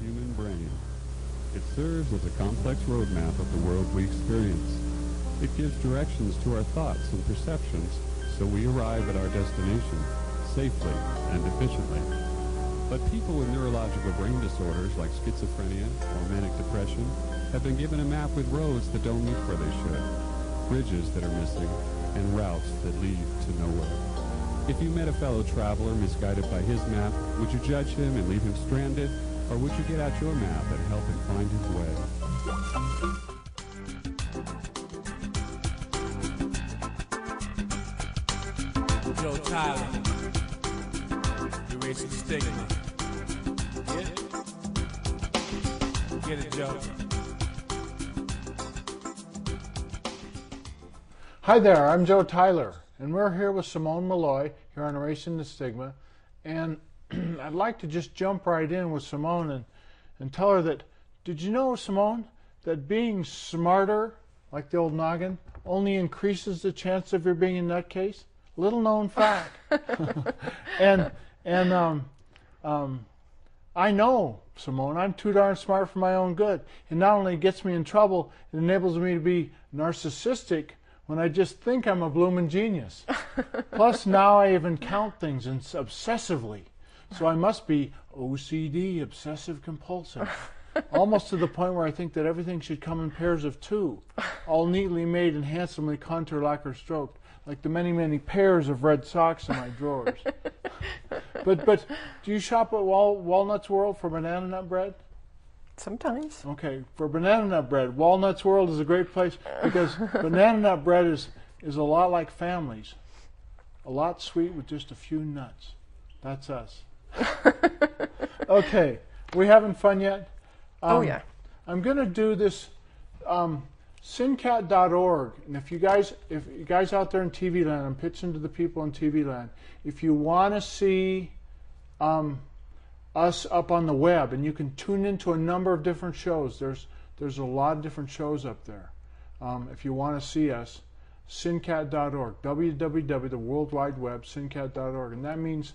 human brain. It serves as a complex roadmap of the world we experience. It gives directions to our thoughts and perceptions so we arrive at our destination safely and efficiently. But people with neurological brain disorders like schizophrenia or manic depression have been given a map with roads that don't lead where they should, bridges that are missing, and routes that lead to nowhere. If you met a fellow traveler misguided by his map, would you judge him and leave him stranded, or would you get out your map and help him find his way? Joe Tyler, erasing stigma. Get it, Joe. Hi there, I'm Joe Tyler, and we're here with Simone Malloy here on Erasing the Stigma. And I'd like to just jump right in with Simone and tell her that, did you know, Simone, that being smarter, like the old noggin, only increases the chance of your being a nutcase? Little known fact. and I know, Simone, I'm too darn smart for my own good. It not only gets me in trouble, it enables me to be narcissistic when I just think I'm a bloomin' genius. Plus, now I even count things obsessively. So I must be OCD, obsessive compulsive. Almost to the point where I think that everything should come in pairs of two, all neatly made and handsomely contour lacquer stroked, like the many, many pairs of red socks in my drawers. But do you shop at Walnuts World for banana nut bread? Sometimes. Okay, for banana nut bread, Walnuts World is a great place because banana nut bread is a lot like families. A lot sweet with just a few nuts. That's us. Okay, we having fun yet? Oh yeah. I'm going to do this syncat.org, and if you guys out there in TV land, I'm pitching to the people in TV land. If you want to see us up on the web, and you can tune into a number of different shows. There's a lot of different shows up there. If you want to see us, syncat.org, www, the World Wide Web, syncat.org, and that means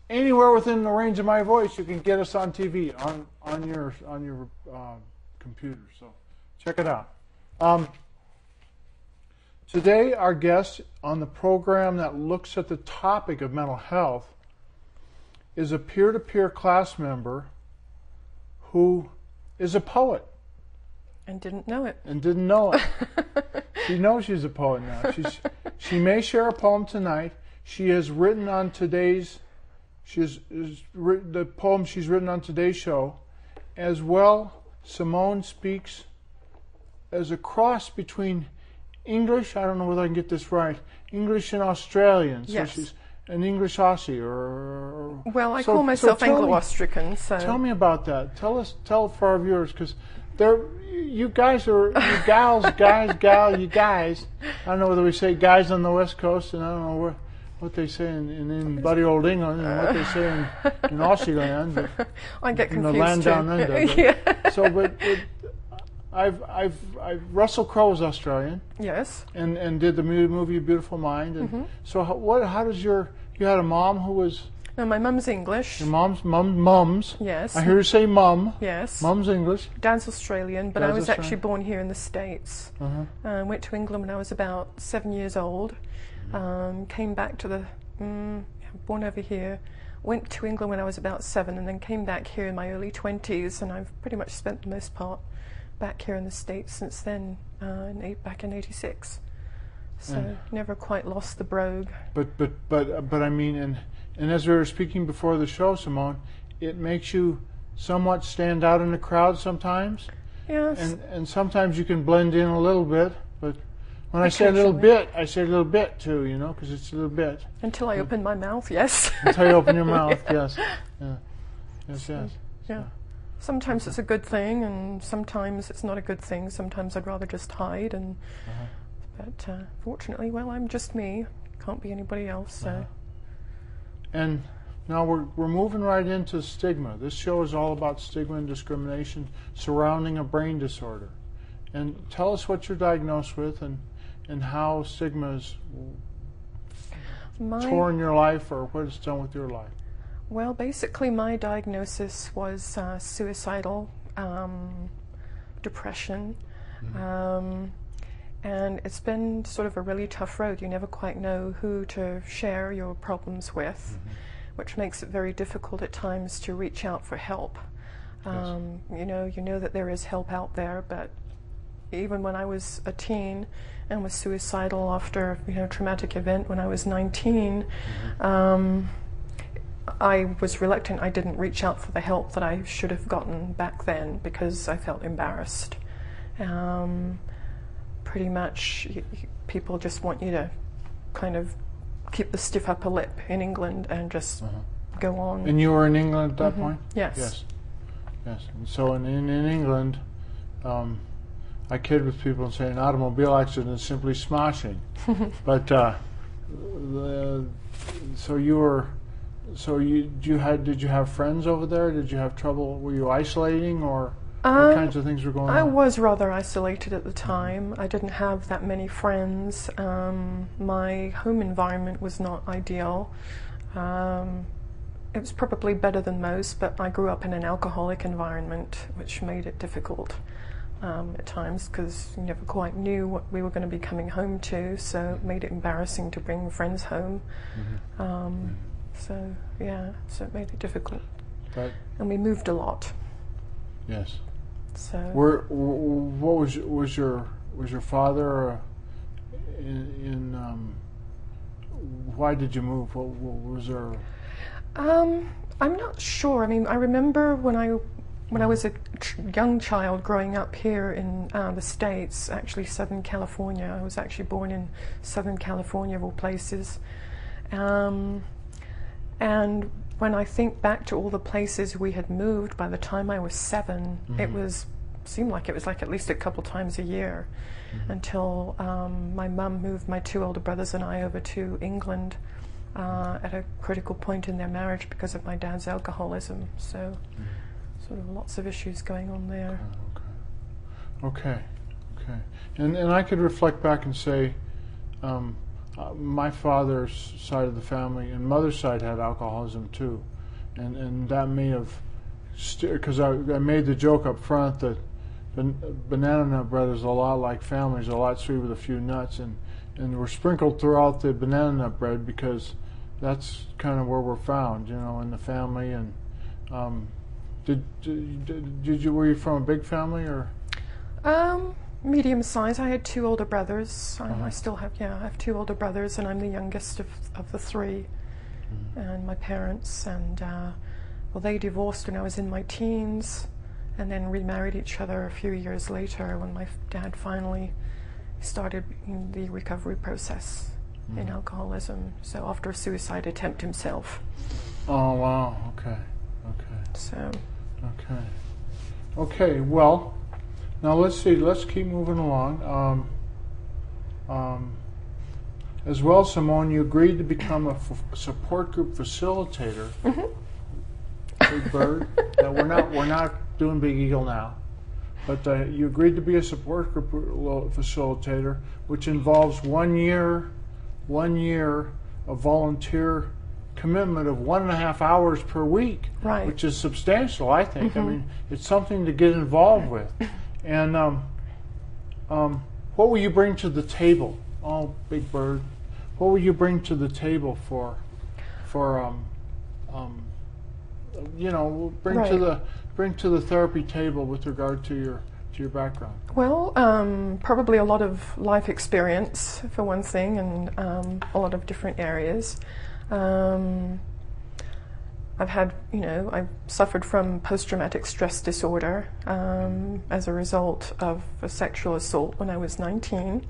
anywhere within the range of my voice, you can get us on TV on your computer. So check it out. Today, our guest on the program that looks at the topic of mental health is a peer-to-peer class member who is a poet. And didn't know it. And didn't know it. She knows she's a poet now. She may share a poem tonight. She has written on today's, the poem she's written on today's show. As well, Simone speaks as a cross between English, I don't know whether I can get this right, English and Australian. Yes. So she's an English Aussie, or well, I call myself Anglo-Austrican. So tell me about that. Tell for our viewers, because you guys are, you gals, you guys. I don't know whether we say guys on the West Coast, and I don't know what they say in bloody old England, and what they say in Aussie land. I get confused the land too. down under. Yeah. So, but Russell Crowe was Australian. Yes. And did the movie Beautiful Mind. And so how does you had a mom who was... No, my mum's English. Your mums. Yes. I hear you say mum. Yes. Mum's English. Dad's Australian, but I was Australian. actually born here in the States. Went to England when I was about 7 years old. Came back to born over here. Went to England when I was about 7, and then came back here in my early 20s, and I've pretty much spent the most part back here in the States since then, back in '86. So never quite lost the brogue. But I mean, and as we were speaking before the show, Simone, it makes you somewhat stand out in the crowd sometimes. Yes. And sometimes you can blend in a little bit, but when I say a little bit, I say a little bit too, because it's a little bit. Until I open my mouth, yes. Until you open your mouth, yes. Yeah. Yes. Yeah. Sometimes it's a good thing, and sometimes it's not a good thing. Sometimes I'd rather just hide. But fortunately, well, I'm just me. Can't be anybody else. So. And now we're moving right into stigma. This show is all about stigma and discrimination surrounding a brain disorder. And tell us what you're diagnosed with, and how stigma's torn your life, or what it's done with your life. Well, basically, my diagnosis was suicidal depression. And it's been sort of a really tough road. You never quite know who to share your problems with, which makes it very difficult at times to reach out for help. You know that there is help out there, but even when I was a teen and was suicidal after a traumatic event when I was 19, I was reluctant. I didn't reach out for the help that I should have gotten back then because I felt embarrassed. Pretty much, people just want you to kind of keep the stiff upper lip in England and just go on. And you were in England at that point? Yes. Yes. And so in England, I kid with people and say an automobile accident is simply smashing. But did you have friends over there? Did you have trouble? Were you isolating, or what kinds of things were going on? I was rather isolated at the time. I didn't have that many friends. My home environment was not ideal. It was probably better than most, but I grew up in an alcoholic environment, which made it difficult at times because you never quite knew what we were going to be coming home to, so it made it embarrassing to bring friends home. So it made it difficult. And we moved a lot. Yes. So. What was your father why did you move? What was there? I'm not sure. I mean, I remember when I was a young child growing up here in the States, actually Southern California. I was actually born in Southern California, of all places. And when I think back to all the places we had moved by the time I was 7, it seemed like it was like at least a couple times a year until my mum moved my 2 older brothers and I over to England at a critical point in their marriage because of my dad's alcoholism. So sort of lots of issues going on there. Okay. And I could reflect back and say my father's side of the family and mother's side had alcoholism too, and that may have, because I made the joke up front that Banana Nut Brothers are a lot like families, a lot sweet with a few nuts, and we're sprinkled throughout the banana nut bread because that's kind of where we're found, in the family. And were you from a big family or? Medium size. I had 2 older brothers. I still have, I have 2 older brothers, and I'm the youngest of the 3. And my parents, and they divorced when I was in my teens, and then remarried each other a few years later when my dad finally started the recovery process in alcoholism. So after a suicide attempt himself. Oh wow! Okay. So. Okay. Well. Now let's see. Let's keep moving along. As well, Simone, you agreed to become a support group facilitator. Big Bird. Now, we're not doing Big Eagle now, but you agreed to be a support group facilitator, which involves 1 year of volunteer commitment of 1.5 hours per week, which is substantial, I think. I mean, it's something to get involved with. And what will you bring to the table? Oh, Big Bird. What will you bring to the table bring to the therapy table with regard to your background? Well, probably a lot of life experience for one thing, and a lot of different areas. I've had, I've suffered from post-traumatic stress disorder as a result of a sexual assault when I was 19.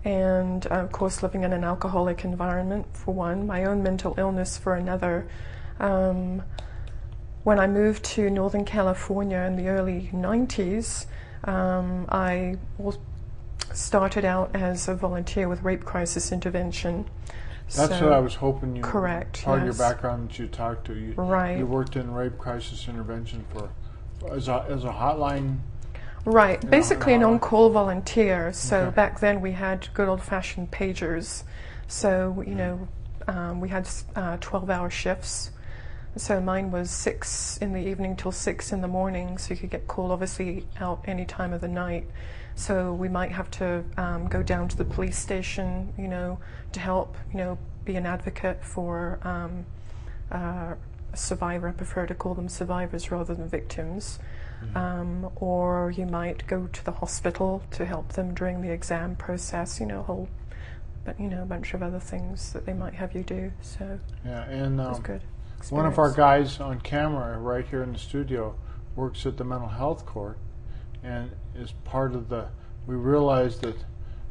And, of course, living in an alcoholic environment, for one, my own mental illness for another. When I moved to Northern California in the early 90s, I started out as a volunteer with Rape Crisis Intervention. That's what I was hoping you. Correct. Part of your background that you talked to. You worked in rape crisis intervention as a hotline. Right. Basically an on-call volunteer. So back then we had good old-fashioned pagers. So we had 12-hour shifts. So mine was 6 in the evening till 6 in the morning, so you could get called obviously out any time of the night. So we might have to go down to the police station, to help, be an advocate for a survivor. I prefer to call them survivors rather than victims. Or you might go to the hospital to help them during the exam process, a bunch of other things that they might have you do. So yeah, and it was good experience. One of our guys on camera right here in the studio works at the mental health court, and is part of we realized that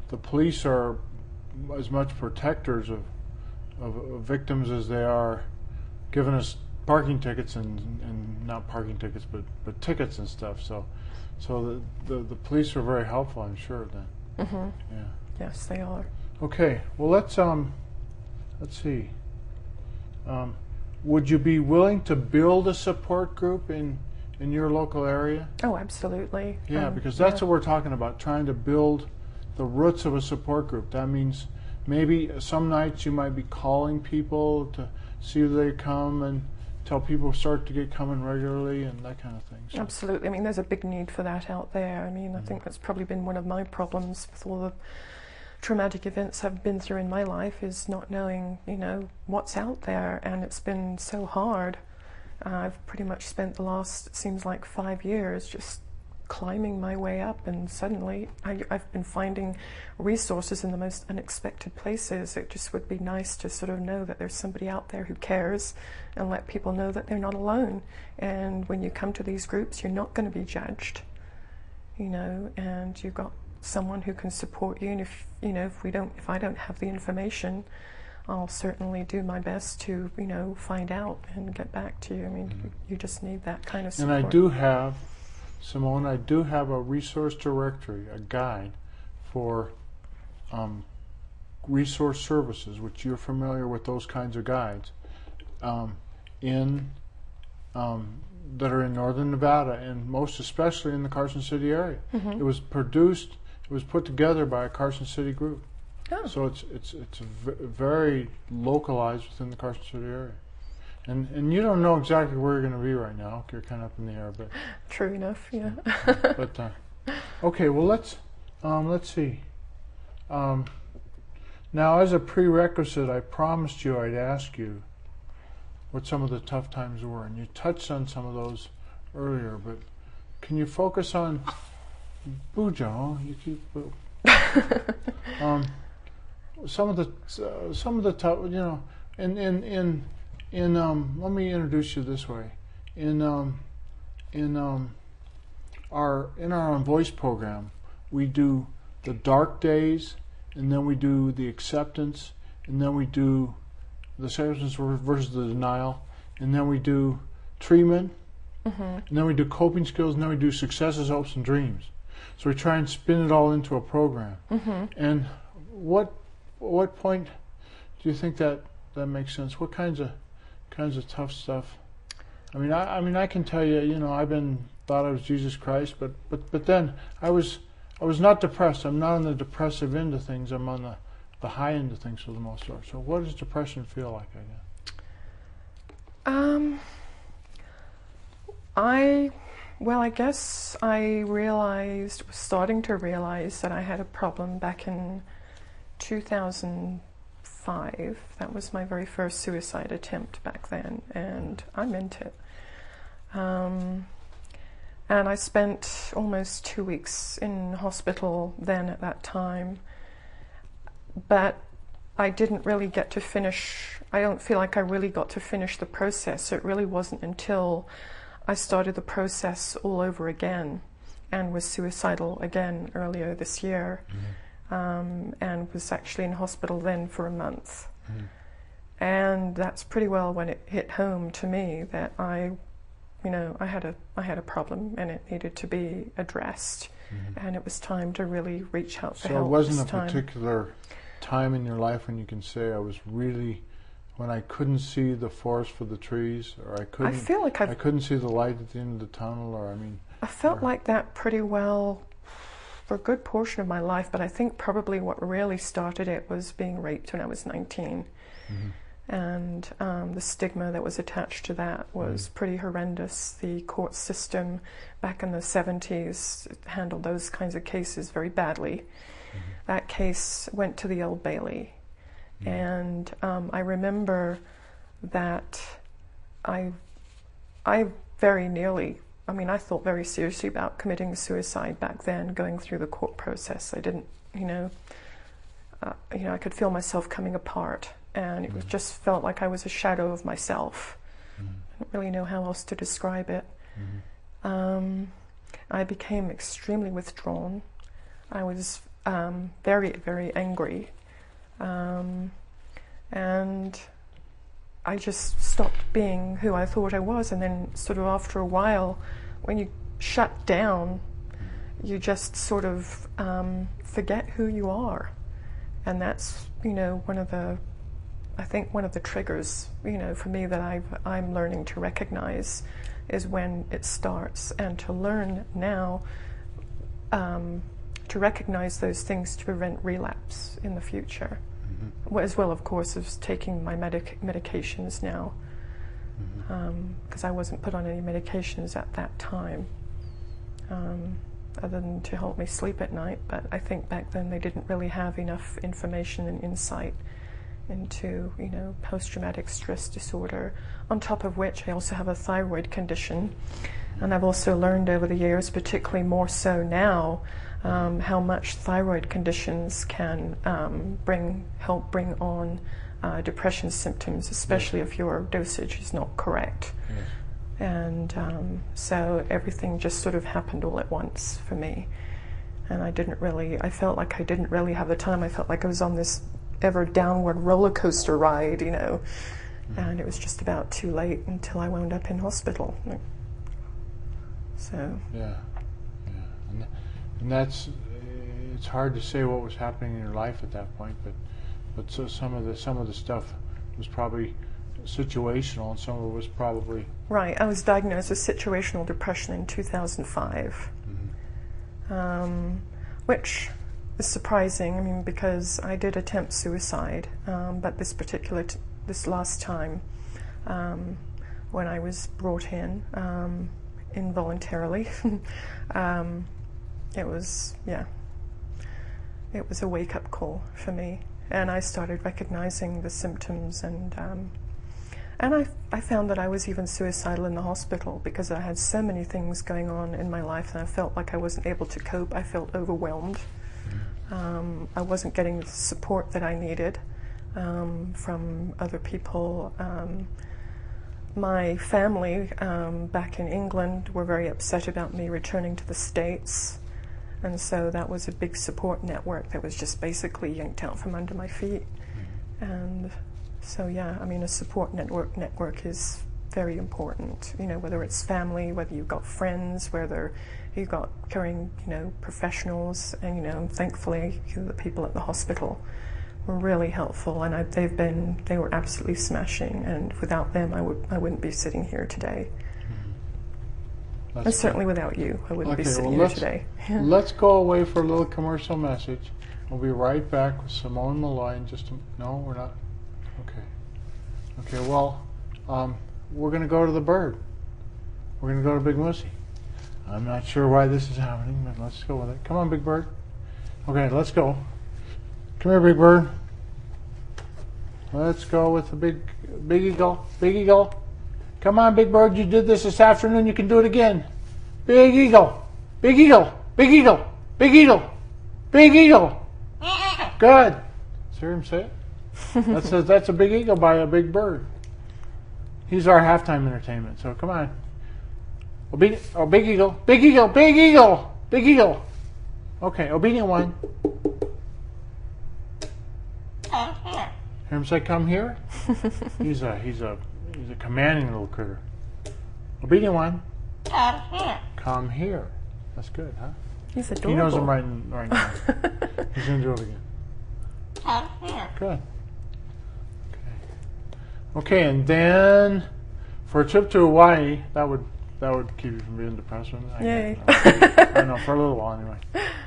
the police are as much protectors of victims as they are giving us parking tickets and not parking tickets, but tickets and stuff. So the police are very helpful, I'm sure. Then. Yeah. Yes, they are. Okay. Well, let's see. Would you be willing to build a support group in your local area? Oh, absolutely. Yeah, because that's what we're talking about, trying to build the roots of a support group. That means maybe some nights you might be calling people to see if they come, and till people start to get coming regularly and that kind of thing. So. Absolutely. I mean, there's a big need for that out there. I mean, I think that's probably been one of my problems with all the traumatic events I've been through in my life, is not knowing, what's out there, and it's been so hard. I've pretty much spent the last, it seems like 5 years, just climbing my way up, and suddenly I've been finding resources in the most unexpected places. It just would be nice to sort of know that there's somebody out there who cares, and let people know that they're not alone. And when you come to these groups, you're not going to be judged, and you've got someone who can support you. And if I don't have the information, I'll certainly do my best to, find out and get back to you. I mean, you just need that kind of support. And I do have, Simone, a resource directory, a guide for resource services, which you're familiar with those kinds of guides, that are in northern Nevada, and most especially in the Carson City area. It was put together by a Carson City group. Oh. So it's very localized within the Carson City area. And you don't know exactly where you're going to be right now. You're kind of up in the air, but true enough, yeah. But okay, well let's see. Now, as a prerequisite, I promised you I'd ask you what some of the tough times were, and you touched on some of those earlier. But can you focus on Bujo? You keep boo. Some of the tough, let me introduce you this way. In our On Voice program, we do the dark days, and then we do the acceptance, and then we do the acceptance versus the denial, and then we do treatment, and then we do coping skills, and then we do successes, hopes, and dreams. So we try and spin it all into a program. And what point do you think that makes sense? What kinds of tough stuff? I mean, I can tell you, thought I was Jesus Christ, but then I was not depressed. I'm not on the depressive end of things. I'm on the high end of things for the most part. So what does depression feel like, I guess? I guess I was starting to realize that I had a problem back in 2005. That was my very first suicide attempt back then, and I meant it. And I spent almost 2 weeks in hospital then at that time, but I didn't really get to finish, I don't feel like I really got to finish the process. It really wasn't until I started the process all over again and was suicidal again earlier this year, and was actually in hospital then for a month. And that's pretty well when it hit home to me that I had a problem and it needed to be addressed, and it was time to really reach out for help. So it wasn't a particular time in your life when you can say I was really, when I couldn't see the forest for the trees, or I couldn't see the light at the end of the tunnel, or I felt like that pretty well for a good portion of my life, but I think probably what really started it was being raped when I was 19. and the stigma that was attached to that was pretty horrendous. The court system back in the 70s handled those kinds of cases very badly. That case went to the Old Bailey, and I remember that I very nearly, I thought very seriously about committing suicide back then, going through the court process. I didn't, I could feel myself coming apart, and it was just felt like I was a shadow of myself. I don't really know how else to describe it. I became extremely withdrawn. I was very, very angry, and I just stopped being who I thought I was. And then sort of after a while, when you shut down, you just sort of forget who you are. And that's, one of the triggers, for me that I'm learning to recognize is when it starts, and to learn now to recognize those things to prevent relapse in the future. As well, of course, as taking my medications now, because I wasn't put on any medications at that time, other than to help me sleep at night. But I think back then they didn't really have enough information and insight into, post-traumatic stress disorder, on top of which I also have a thyroid condition. And I've also learned over the years, particularly more so now, how much thyroid conditions can help bring on depression symptoms, especially if your dosage is not correct. And so everything just sort of happened all at once for me. And I felt like I didn't really have the time. I felt like I was on this ever downward roller coaster ride, and it was just about too late until I wound up in hospital. So. Yeah. And it's hard to say what was happening in your life at that point, but so some of the stuff was probably situational, and some of it was probably... Right. I was diagnosed with situational depression in 2005, which is surprising. Because I did attempt suicide, but this last time, when I was brought in involuntarily, it was a wake-up call for me, and I started recognizing the symptoms, and I found that I was even suicidal in the hospital, because I had so many things going on in my life, and I felt like I wasn't able to cope. I felt overwhelmed. I wasn't getting the support that I needed from other people. My family back in England were very upset about me returning to the States. And so that was a big support network that was just basically yanked out from under my feet. And so, a support network is very important, whether it's family, whether you've got friends, whether you've got caring, professionals. And, thankfully, the people at the hospital were really helpful, and they were absolutely smashing. And without them, I wouldn't be sitting here today. And certainly without you, I wouldn't be sitting here today. Let's go away for a little commercial message. We'll be right back with Simone Malloy in just no, we're not. Okay, well, we're going to go to the bird. We're going to go to Big Moosey. I'm not sure why this is happening, but let's go with it. Come on, Big Bird. Okay, let's go. Come here, Big Bird. Let's go with the big eagle. Big eagle. Come on, Big Bird. You did this afternoon. You can do it again. Big eagle. Big eagle. Big eagle. Big eagle. Big eagle. Good. Hear him say it? That's a big eagle by a big bird. He's our halftime entertainment. So come on. Big eagle. Big eagle. Big eagle. Big eagle. Okay, obedient one. Hear him say, "Come here." He's a commanding little critter. Obedient one. Come here. That's good, huh? He's adorable. He knows him right now. He's going to do it again. Good. Okay, and then for a trip to Hawaii, that would keep you from being depressed. Yay. I know, for a little while anyway.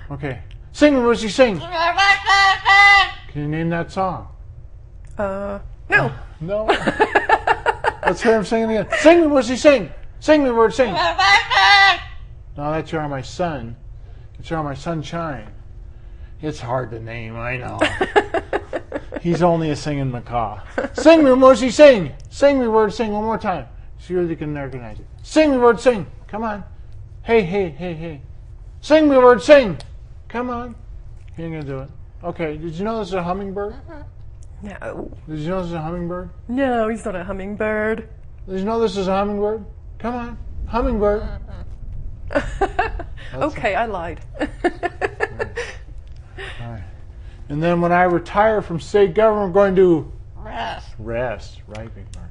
Okay. Sing, Lucy, sing. Can you name that song? No. No. Let's hear him singing again. Sing me, Mushy, sing. Sing me, Bird, sing. No, that's You're My Sun. It's You're My Sunshine. It's hard to name, I know. He's only a singing macaw. Sing me, Mushy, sing. Sing me, Bird, sing one more time. See if you can recognize it. Sing me, Bird, sing. Come on. Hey, hey, hey, hey. Sing me, Bird, sing. Come on. He ain't gonna do it. Okay, did you know this is a hummingbird? No. Did you know this is a hummingbird? No, he's not a hummingbird. Did you know this is a hummingbird? Come on. Hummingbird. Okay, I lied. All right. And then when I retire from state government, I'm going to rest. Rest, right, Big Bird?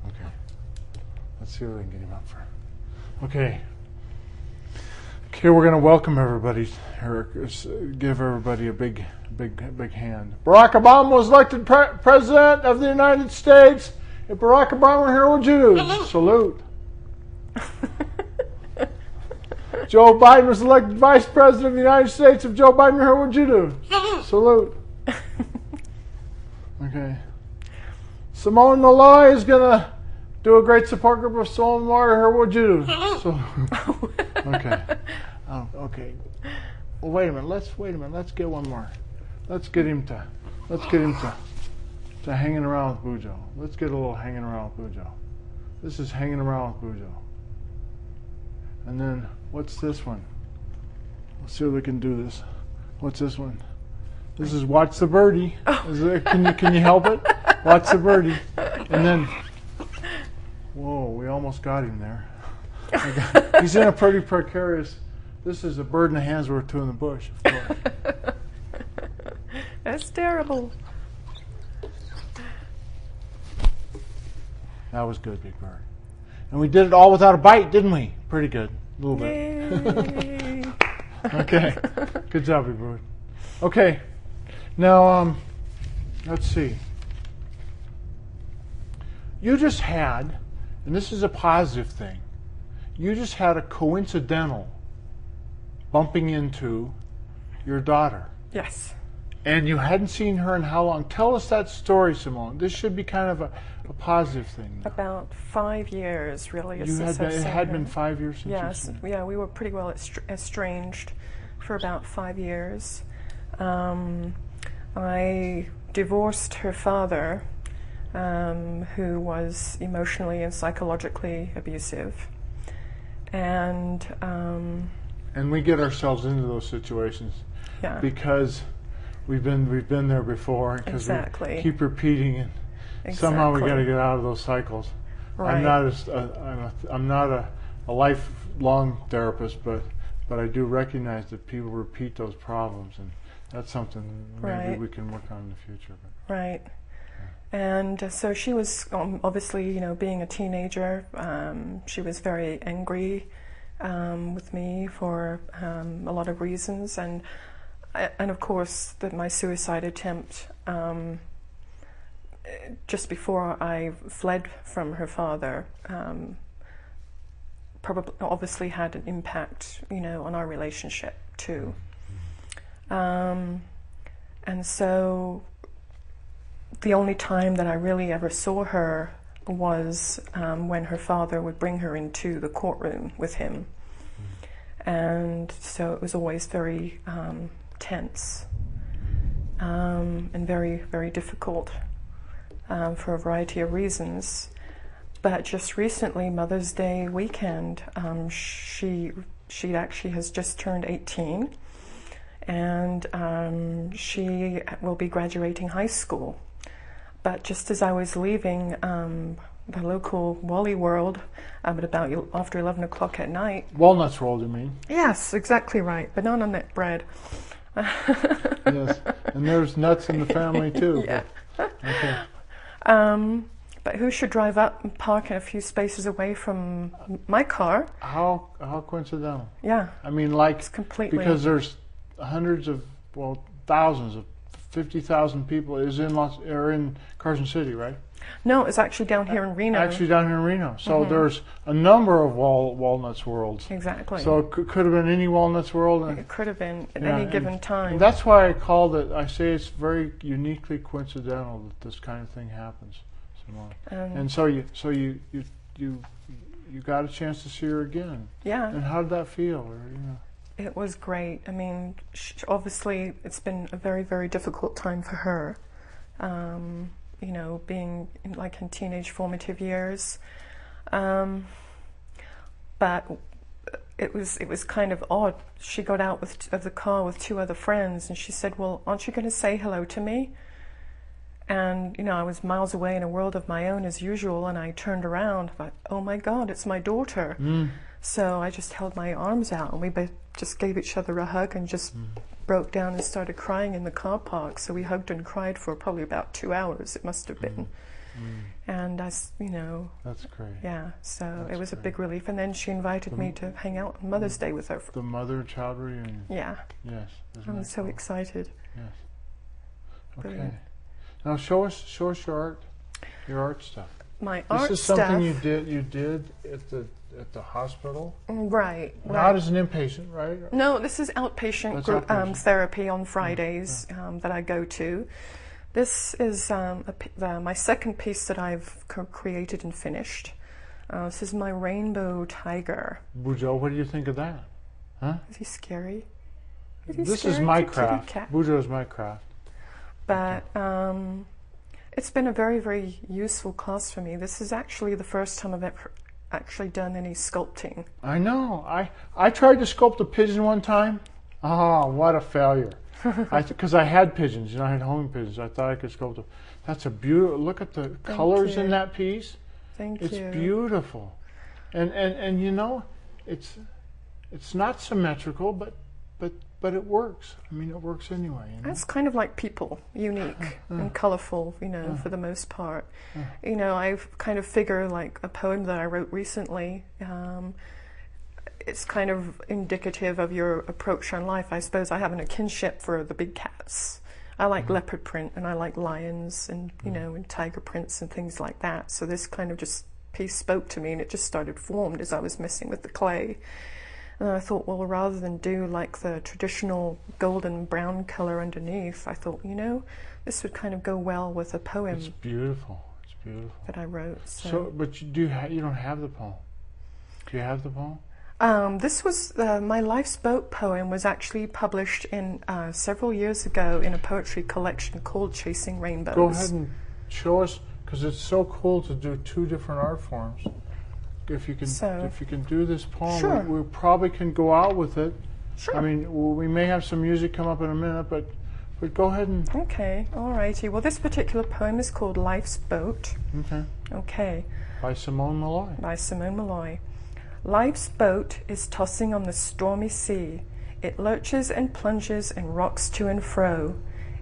Okay. Let's see what we can get him up for. Okay. Okay, we're going to welcome everybody, or give everybody a big hand. Barack Obama was elected President of the United States. If Barack Obama were here, what would you do? Salute. Joe Biden was elected Vice President of the United States. If Joe Biden were here, what would you do? Salute. Okay. Simone Malloy is going to do a great support group of Simone Malloy. Here, what would you do? Okay. Oh, okay. Well, wait a minute. Let's get one more. Let's get him to hanging around with Bujo. Let's get a little hanging around with Bujo. This is hanging around with Bujo. And then what's this one? Let's see if we can do this. What's this one? This is Watch the Birdie. Can you help it? Watch the Birdie. And then, whoa, we almost got him there. He's in a pretty precarious. This is a bird in the hands worth two in the bush, of course. That's terrible. That was good, Big Bird. And we did it all without a bite, didn't we? Pretty good. A little bit. Yay. Okay. Good job, Big Bird. Okay. Now, let's see. You just had, and this is a positive thing, you just had a coincidental bumping into your daughter. Yes. And you hadn't seen her in how long? Tell us that story, Simone. This should be kind of a positive thing. About 5 years, really. It had been 5 years since Yes. you Yeah, we were pretty well estranged for about 5 years. I divorced her father, who was emotionally and psychologically abusive. And we get ourselves into those situations because we've been there before, because we keep repeating it. Somehow we got to get out of those cycles. Right. I'm not a lifelong therapist, but I do recognize that people repeat those problems, and that's something maybe we can work on in the future. But. Right. And so she was obviously, being a teenager, she was very angry with me for a lot of reasons, and of course my suicide attempt just before I fled from her father obviously had an impact, on our relationship too. And so the only time that I really ever saw her was when her father would bring her into the courtroom with him. And so it was always very tense and very, very difficult for a variety of reasons. But just recently, Mother's Day weekend, she actually has just turned 18, and she will be graduating high school. But just as I was leaving the local Wally World at about after 11 o'clock at night... Walnuts rolled, you mean? Yes, exactly right. Banana nut bread. Yes, and there's nuts in the family too. Yeah. Okay. But who should drive up and park a few spaces away from my car? How coincidental. Yeah. I mean, like, it's completely... because there's thousands of 50,000 people is in Carson City, right? No, it's actually down here in Reno. Actually down here in Reno. So there's a number of Walnuts Worlds. Exactly. So it could have been any Walnuts World. It could have been at any given time. And that's why I called it, I say it's very uniquely coincidental that this kind of thing happens, Simone. And so you got a chance to see her again. Yeah. And how did that feel? Or, It was great. I mean, obviously it's been a very, very difficult time for her. Being in teenage formative years. But it was kind of odd. She got out of the car with 2 other friends, and she said, "Well, aren't you going to say hello to me?" And I was miles away in a world of my own as usual, and I turned around, thought, "Oh my God, it's my daughter." So I just held my arms out, and we both just gave each other a hug and just broke down and started crying in the car park. So we hugged and cried for probably about 2 hours, it must have been. And that's great. Yeah, so That's it was great. a big relief. And then she invited me to hang out on Mother's Day with her. The mother-child reunion. Yeah. Yes. I'm so excited. Yes. Okay. Brilliant. Now show us your art stuff. My art stuff. This is something you did at the hospital. Right. Not as an inpatient, right? No, this is outpatient That's group outpatient. Therapy on Fridays that I go to. This is my second piece that I've created and finished. This is my rainbow tiger. Bujo, what do you think of that? Huh? Is he scary? This is my craft. Bujo is my craft. But it's been a very, very useful class for me. This is actually the first time I've ever actually done any sculpting. I know. I tried to sculpt a pigeon one time. Oh, what a failure. Because I had pigeons, I had homing pigeons. I thought I could sculpt them. That's a beautiful, look at the colors in that piece. Thank you. It's beautiful. And it's not symmetrical, but it works. I mean, it works anyway. That's kind of like people, unique and colorful, for the most part. I kind of figure like a poem that I wrote recently, it's kind of indicative of your approach on life. I suppose I have a kinship for the big cats. I like leopard print, and I like lions and, and tiger prints and things like that. So this kind of just piece spoke to me, and it just started formed as I was messing with the clay. And I thought, well, rather than do like the traditional golden brown color underneath, I thought, this would kind of go well with a poem. It's beautiful. It's beautiful. That I wrote. But you don't have the poem. Do you have the poem? This was my Life's Boat poem was actually published in several years ago in a poetry collection called Chasing Rainbows. Go ahead and show us, because it's so cool to do 2 different art forms. If you can do this poem, sure. we probably can go out with it. Sure. I mean, we may have some music come up in a minute, but go ahead and. Okay, all righty. Well, this particular poem is called Life's Boat. Okay. Okay. By Simone Malloy. By Simone Malloy. Life's boat is tossing on the stormy sea. It lurches and plunges and rocks to and fro.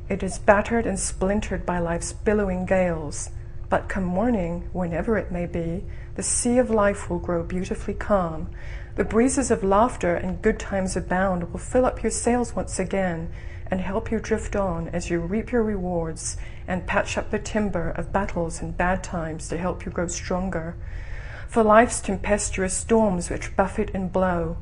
It is battered and splintered by life's billowing gales. But come morning, whenever it may be, the sea of life will grow beautifully calm. The breezes of laughter and good times abound will fill up your sails once again and help you drift on as you reap your rewards and patch up the timber of battles and bad times to help you grow stronger. For life's tempestuous storms which buffet and blow.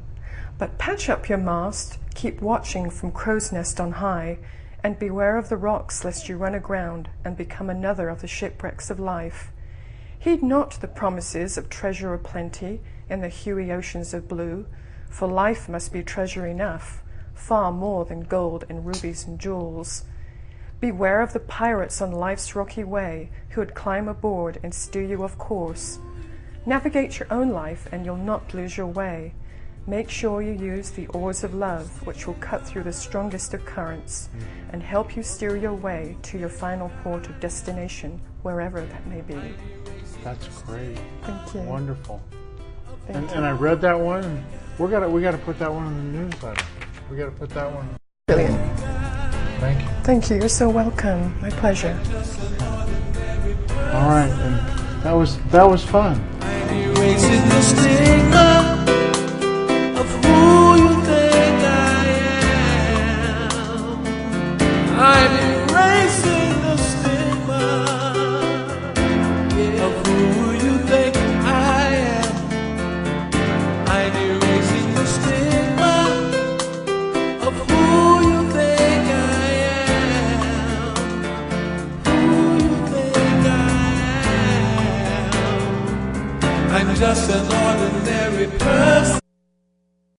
But patch up your mast, keep watching from crow's nest on high, and beware of the rocks lest you run aground and become another of the shipwrecks of life. Heed not the promises of treasure or plenty in the huey oceans of blue, for life must be treasure enough, far more than gold and rubies and jewels. Beware of the pirates on life's rocky way who would climb aboard and steer you off course. Navigate your own life and you'll not lose your way. Make sure you use the oars of love, which will cut through the strongest of currents and help you steer your way to your final port of destination, wherever that may be. That's great. Thank you. Wonderful. Thank you. And I read that one, and we got to put that one in the newsletter. We got to put that one. Brilliant. Thank you. Thank you. You're so welcome. My pleasure. All right, and that was fun. Erasing the stigma of who you think I am. I'm erasing I'm just an ordinary person.